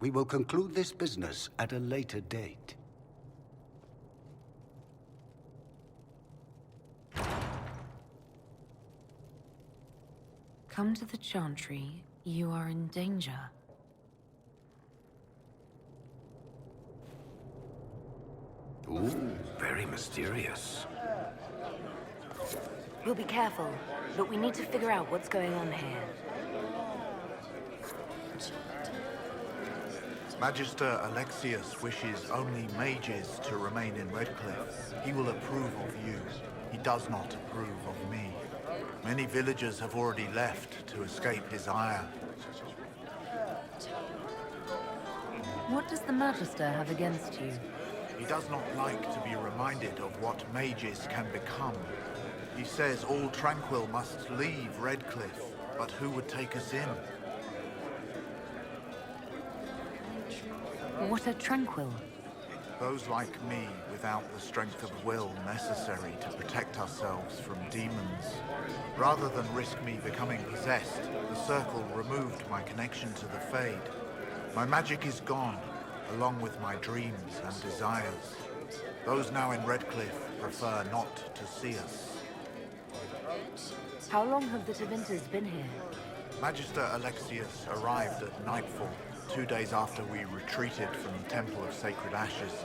We will conclude this business at a later date. Come to the Chantry. You are in danger. Ooh, very mysterious. We'll be careful, but we need to figure out what's going on here. Magister Alexius wishes only mages to remain in Redcliffe. He will approve of you. He does not approve of me. Many villagers have already left to escape his ire. What does the Magister have against you? He does not like to be reminded of what mages can become. He says all Tranquil must leave Redcliffe, but who would take us in? What are Tranquil? Those like me without the strength of will necessary to protect ourselves from demons. Rather than risk me becoming possessed, the Circle removed my connection to the Fade. My magic is gone, along with my dreams and desires. Those now in Redcliffe prefer not to see us. How long have the Tevinters been here? Magister Alexius arrived at nightfall, 2 days after we retreated from the Temple of Sacred Ashes.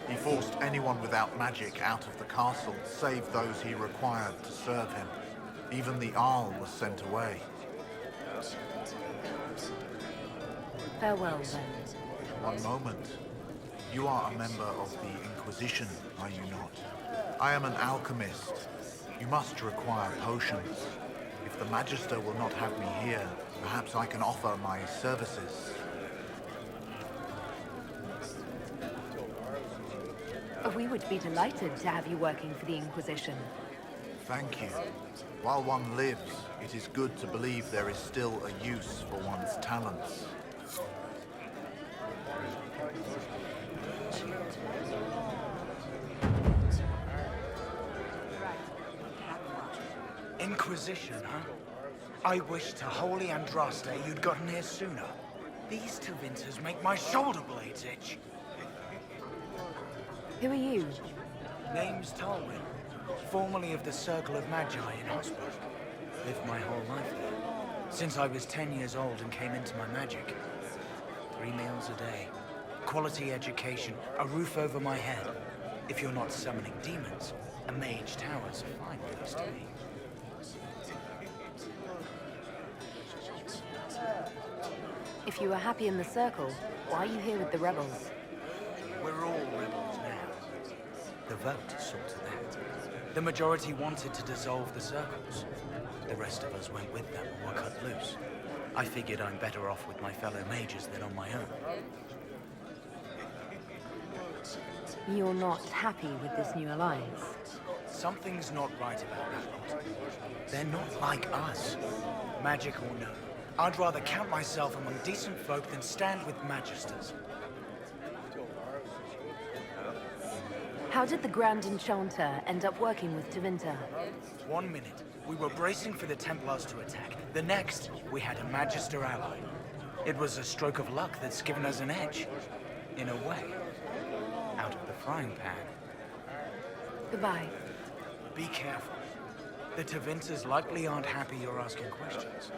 He forced anyone without magic out of the castle, save those he required to serve him. Even the Arl was sent away. Farewell, then. One moment. You are a member of the Inquisition, are you not? I am an alchemist. You must require potions. If the Magister will not have me here, perhaps I can offer my services. We would be delighted to have you working for the Inquisition. Thank you. While one lives, it is good to believe there is still a use for one's talents. Inquisition, huh? I wish to holy Andraste you'd gotten here sooner. These Tevinters make my shoulder blades itch. Who are you? Name's Talwyn, formerly of the Circle of Magi in hospital. Lived my whole life there, since I was 10 years old and came into my magic. 3 meals a day, quality education, a roof over my head. If you're not summoning demons, a mage tower's a fine place to be. If you were happy in the Circle, why are you here with the rebels? We're all rebels now. The vote saw to that. The majority wanted to dissolve the circles. The rest of us went with them and were cut loose. I figured I'm better off with my fellow mages than on my own. You're not happy with this new alliance? Something's not right about that lot. They're not like us. Magic or no, I'd rather count myself among decent folk than stand with magisters. How did the Grand Enchanter end up working with Tevinter? 1 minute, we were bracing for the Templars to attack. The next, we had a Magister ally. It was a stroke of luck that's given us an edge. In a way. Out of the frying pan. Goodbye. Be careful. The Tevinters likely aren't happy you're asking questions.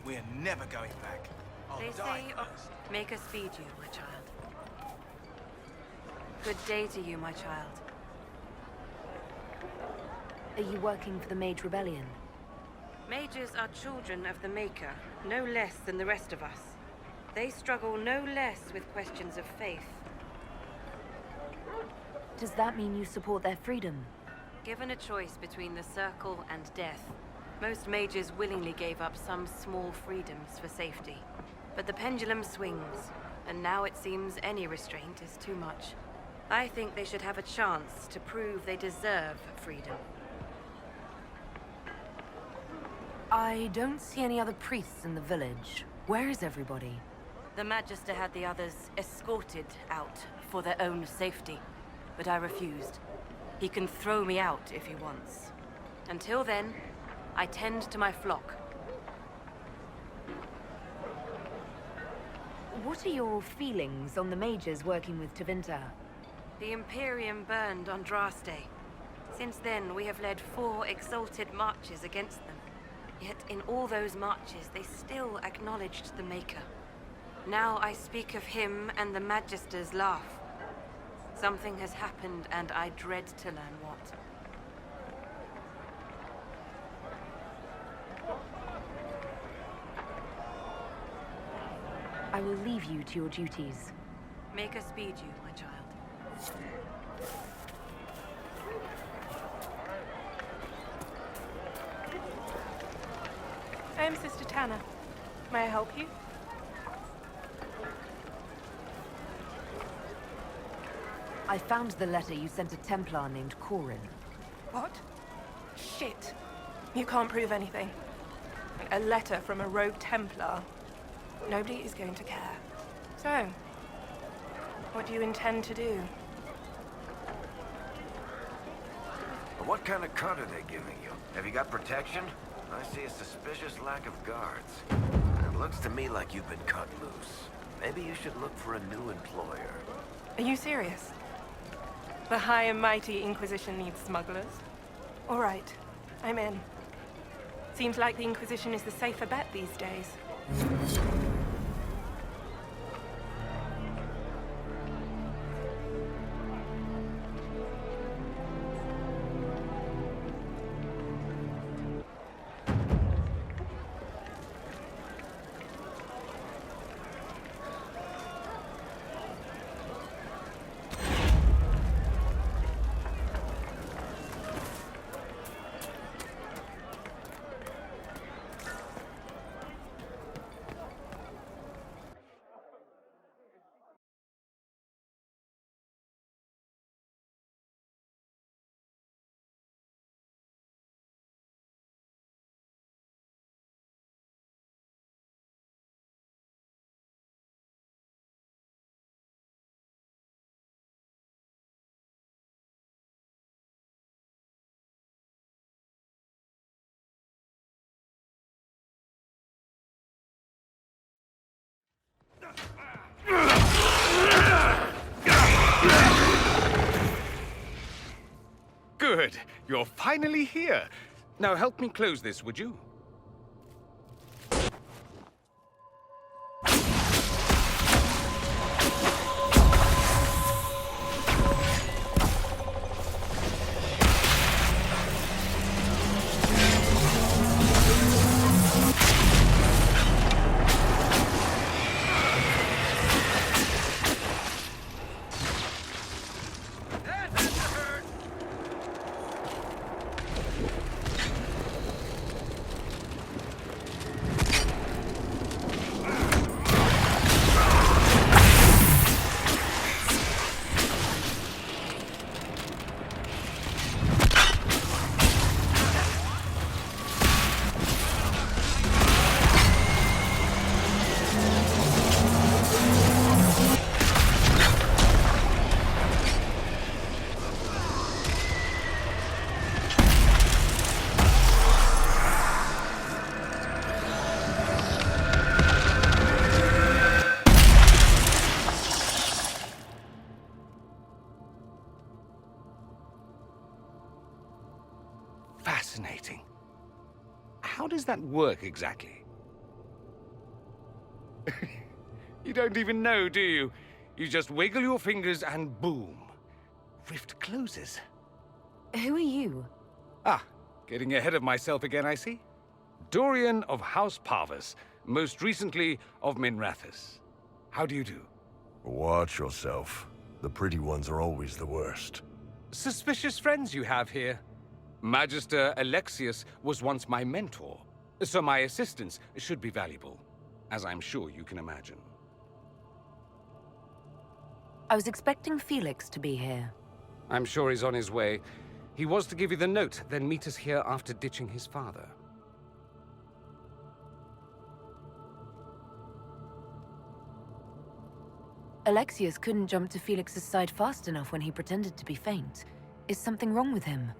We're never going back. I'll They die say, first. make us feed you, my child. Good day to you, my child. Are you working for the Mage Rebellion? Mages are children of the Maker, no less than the rest of us. They struggle no less with questions of faith. Does that mean you support their freedom? Given a choice between the Circle and death, most mages willingly gave up some small freedoms for safety. But the pendulum swings, and now it seems any restraint is too much. I think they should have a chance to prove they deserve freedom. I don't see any other priests in the village. Where is everybody? The Magister had the others escorted out for their own safety, but I refused. He can throw me out if he wants. Until then, I tend to my flock. What are your feelings on the mages working with Tevinter? The Imperium burned on Draste. Since then, we have led 4 exalted marches against them. Yet in all those marches, they still acknowledged the Maker. Now I speak of him and the Magisters laugh. Something has happened, and I dread to learn what. I will leave you to your duties. Make us speed you, my child. I am Sister Tanner. May I help you? I found the letter you sent a Templar named Corin. What? Shit. You can't prove anything. A letter from a rogue Templar. Nobody is going to care. So, what do you intend to do? What kind of cut are they giving you? Have you got protection? I see a suspicious lack of guards. It looks to me like you've been cut loose. Maybe you should look for a new employer. Are you serious? The high and mighty Inquisition needs smugglers? All right, I'm in. Seems like the Inquisition is the safer bet these days. Good. You're finally here. Now help me close this, would you? Fascinating. How does that work exactly? You don't even know, do you? You just wiggle your fingers and boom. Rift closes. Who are you? Ah, getting ahead of myself again, I see. Dorian of House Parvis, most recently of Minrathous. How do you do? Watch yourself. The pretty ones are always the worst. Suspicious friends you have here. Magister Alexius was once my mentor, so my assistance should be valuable, as I'm sure you can imagine. I was expecting Felix to be here. I'm sure he's on his way. He was to give you the note, then meet us here after ditching his father. Alexius couldn't jump to Felix's side fast enough when he pretended to be faint. Is something wrong with him?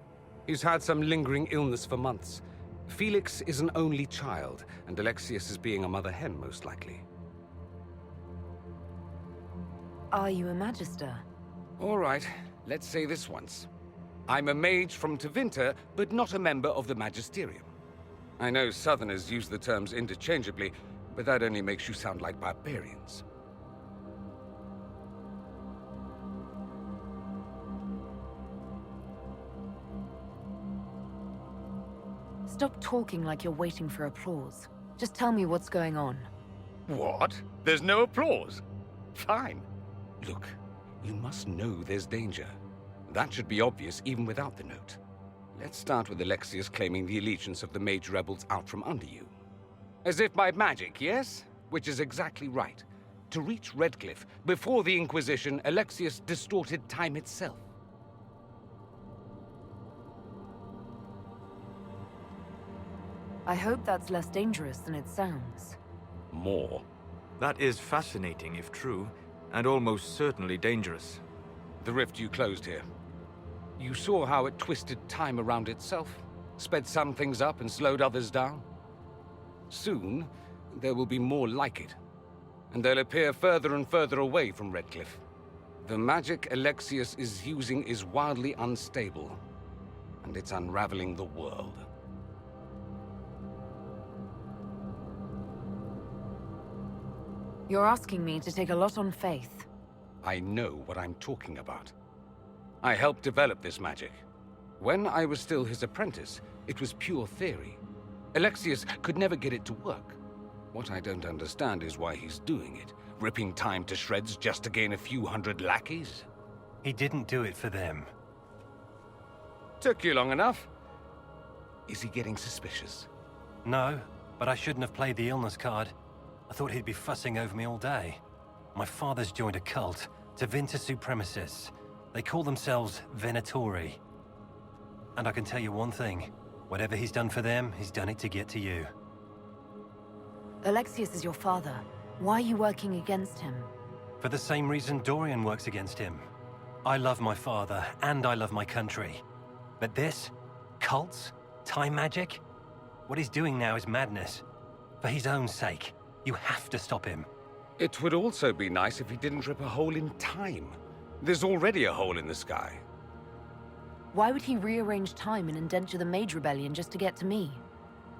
He's had some lingering illness for months. Felix is an only child, and Alexius is being a mother hen, most likely. Are you a Magister? All right, let's say this once. I'm a mage from Tevinter, but not a member of the Magisterium. I know Southerners use the terms interchangeably, but that only makes you sound like barbarians. Stop talking like you're waiting for applause. Just tell me what's going on. What? There's no applause? Fine. Look, you must know there's danger. That should be obvious even without the note. Let's start with Alexius claiming the allegiance of the mage rebels out from under you. As if by magic, yes? Which is exactly right. To reach Redcliffe, before the Inquisition, Alexius distorted time itself. I hope that's less dangerous than it sounds. More. That is fascinating if true, and almost certainly dangerous. The rift you closed here. You saw how it twisted time around itself, sped some things up and slowed others down. Soon, there will be more like it, and they'll appear further and further away from Redcliffe. The magic Alexius is using is wildly unstable, and it's unraveling the world. You're asking me to take a lot on faith. I know what I'm talking about. I helped develop this magic. When I was still his apprentice, it was pure theory. Alexius could never get it to work. What I don't understand is why he's doing it, ripping time to shreds just to gain a few hundred lackeys. He didn't do it for them. Took you long enough. Is he getting suspicious? No, but I shouldn't have played the illness card. I thought he'd be fussing over me all day. My father's joined a cult, Tevinter Supremacists. They call themselves Venatori. And I can tell you one thing. Whatever he's done for them, he's done it to get to you. Alexius is your father. Why are you working against him? For the same reason Dorian works against him. I love my father, and I love my country. But this? Cults? Time magic? What he's doing now is madness. For his own sake. You have to stop him. It would also be nice if he didn't rip a hole in time. There's already a hole in the sky. Why would he rearrange time and indenture the Mage Rebellion just to get to me?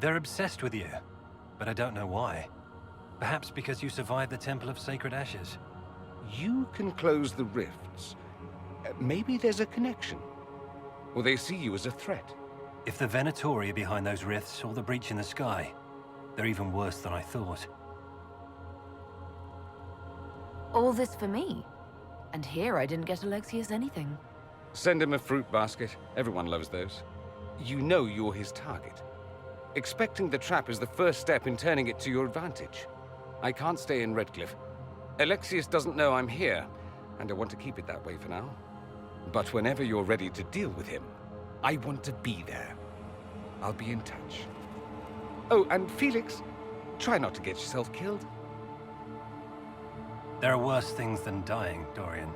They're obsessed with you, but I don't know why. Perhaps because you survived the Temple of Sacred Ashes. You can close the rifts. Maybe there's a connection. Or they see you as a threat. If the Venatori are behind those rifts or the breach in the sky, they're even worse than I thought. All this for me? And here I didn't get Alexius anything. Send him a fruit basket. Everyone loves those. You know you're his target. Expecting the trap is the first step in turning it to your advantage. I can't stay in Redcliffe. Alexius doesn't know I'm here, and I want to keep it that way for now. But whenever you're ready to deal with him, I want to be there. I'll be in touch. Oh, and Felix, try not to get yourself killed. There are worse things than dying, Dorian.